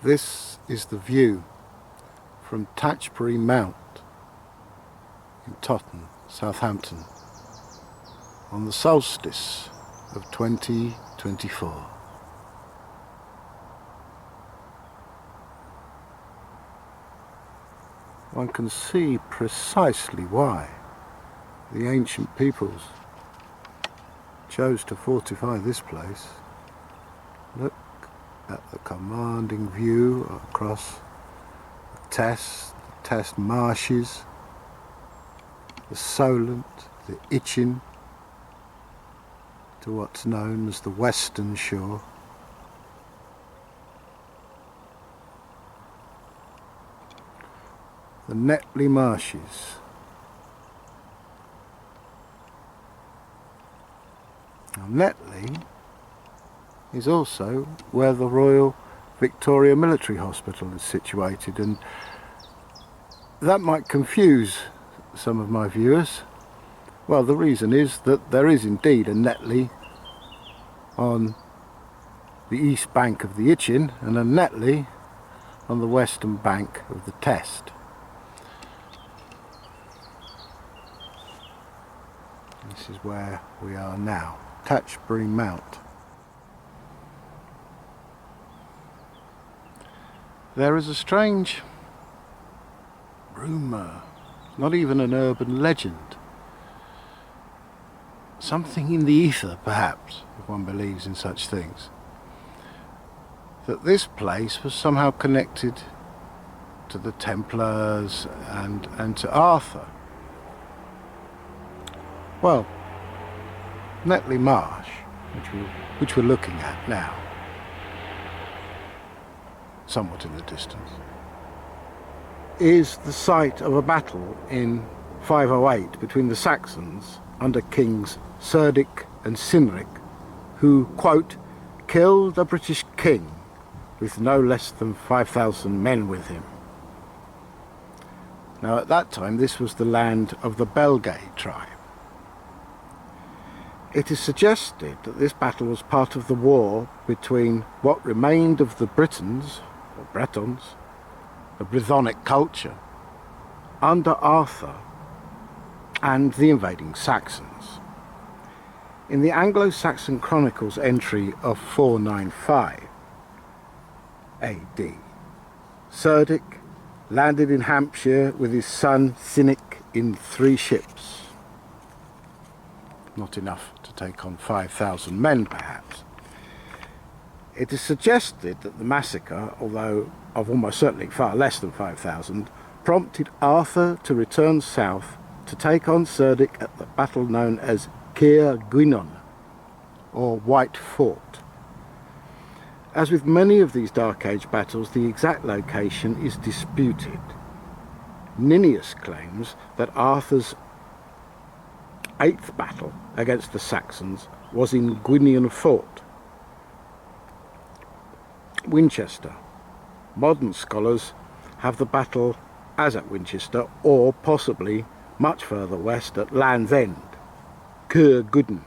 This is the view from Tatchbury Mount in Totton, Southampton, on the solstice of 2024. One can see precisely why the ancient peoples chose to fortify this place. Look at the commanding view across the Test marshes, the Solent, the Itchen, to what's known as the Western Shore. The Netley Marshes. Now, Netley is also where the Royal Victoria Military Hospital is situated, and that might confuse some of my viewers. Well, the reason is that there is indeed a Netley on the east bank of the Itchen and a Netley on the western bank of the Test. This is where we are now, Tatchbury Mount. There is a strange rumour, not even an urban legend, something in the ether perhaps, if one believes in such things, that this place was somehow connected to the Templars and to Arthur. Well, Netley Marsh, which we're looking at now, somewhat in the distance, is the site of a battle in 508 between the Saxons under Kings Cerdic and Cynric, who, quote, killed a British king with no less than 5,000 men with him. Now at that time this was the land of the Belgae tribe. It is suggested that this battle was part of the war between what remained of the Britons, or Bretons, the Brythonic culture, under Arthur, and the invading Saxons. In the Anglo-Saxon Chronicles entry of 495 AD, Cerdic landed in Hampshire with his son Cynric in 3 ships. Not enough to take on 5,000 men, perhaps. It is suggested that the massacre, although of almost certainly far less than 5,000, prompted Arthur to return south to take on Cerdic at the battle known as Caer Gwynon, or White Fort. As with many of these Dark Age battles, the exact location is disputed. Ninnius claims that Arthur's 8th battle against the Saxons was in Gwynion Fort. Winchester. Modern scholars have the battle as at Winchester, or possibly much further west at Land's End, Caer Gwynon.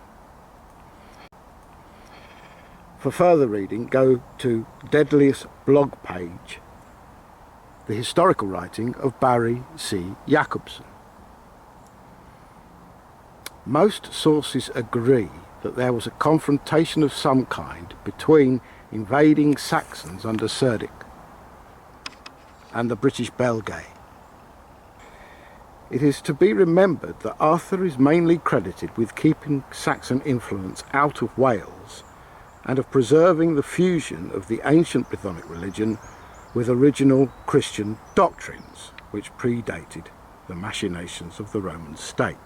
For further reading, go to Deadliest blog page, the historical writing of Barry C. Jacobson. Most sources agree that there was a confrontation of some kind between invading Saxons under Cerdic and the British Belgae. It is to be remembered that Arthur is mainly credited with keeping Saxon influence out of Wales and of preserving the fusion of the ancient Brythonic religion with original Christian doctrines which predated the machinations of the Roman state.